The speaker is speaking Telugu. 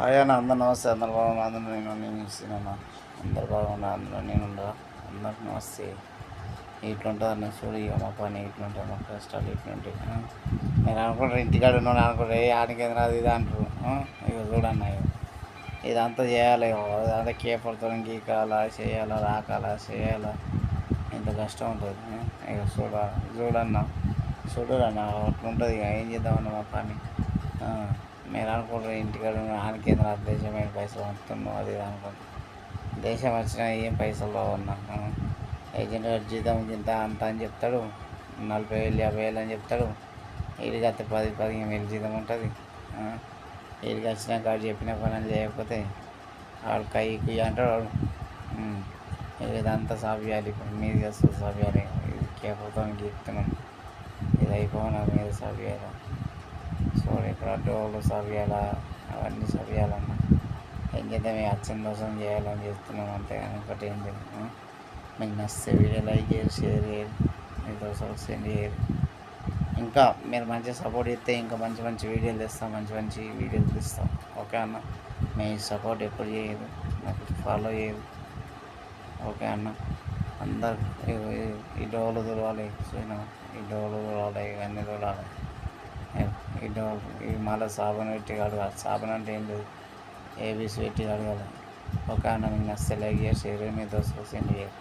అయ్యా అందరు నమస్తే, అందరు బాగున్నా, అందరూ నేను ఇస్తున్నాను. అందరు బాగున్నా, అందులో నేను ఉండరా. అందరికి నమస్తే. ఇట్లుంటుంది అన్న చూడు, ఇక మా పని ఇట్లుంటుంది, మా కష్టాలు ఇట్లుంటాయి. మీరు అనుకుంటారు ఇంటికాడ ఉన్నాను అనుకుంటారు, ఆడికి ఎందుకు అది ఇది అంటారు. ఇక చూడన్న, ఇదంతా చేయాలి, అదంతా కేపడుతో గీకాలా, చేయాలా, రాకాలా, చేయాలా, ఎంత కష్టం ఉంటుంది. ఇక చూడన్న చూడరన్న, అట్లుంటుంది. ఇక ఏం చేద్దామన్న మా పని. మీరు అనుకుంటారు ఇంటికాడ ఆనకేంద్ర దేశమైన పైసలు వస్తున్నావు అది ఇది అనుకుంటారు. దేశం వచ్చినా ఏం పైసలు రావన్నా. ఏజెంట్ గారు జీతం ఇంత అంత అని చెప్తాడు, 40,000 50,000 అని చెప్తాడు. వీడికి అయితే 10-15,000 జీతం ఉంటుంది. వీడికి వచ్చినా కాడు చెప్పిన పనులు చేయకపోతే వాడు కై కుయ్య అంటాడు వాడు. ఇదంతా సాఫ్యాలి, ఇప్పుడు మీది వస్తుంది సాఫ్యాలి. ఇది కేపతో గీస్తున్నాం, ఇది అయిపోయినా మీద సాఫ్యాలి. చూడు ఇక్కడ డోర్లు సరియాలా, అవన్నీ సరియాలన్నా. ఏం చేద్దాం, మీ అచ్చం దోషం చేయాలని చేస్తున్నాం అంతే. ఒకటి ఏం తెలియదు. మీకు నచ్చితే వీడియో లైక్ చేయరు, షేర్ చేయరు, మీ దోస్తులకు సెండ్ చేయరు. ఇంకా మీరు మంచిగా సపోర్ట్ చేస్తే ఇంకా మంచి మంచి వీడియోలు తెస్తాం, మంచి మంచి వీడియోలు తీస్తాం. ఓకే అన్న, మీ సపోర్ట్ ఎప్పుడు చేయదు, నాకు ఫాలో చేయదు. ఓకే అన్న, అందరు ఈ డోర్లు చూడాలి, ఈ డోర్లు చూడాలి, ఇవన్నీ చూడాలి. ఈ మళ్ళీ సాబున్ పెట్టి కడగాలి. సాబున్ అంటే ఏం లేదు, ఏబీసీ పెట్టి కడగాలి. ఒక అన్న మీకు నచ్చితే లైక్ చేసి షేర్ మీ దోస్తులకు సెండ్ చేయాలి.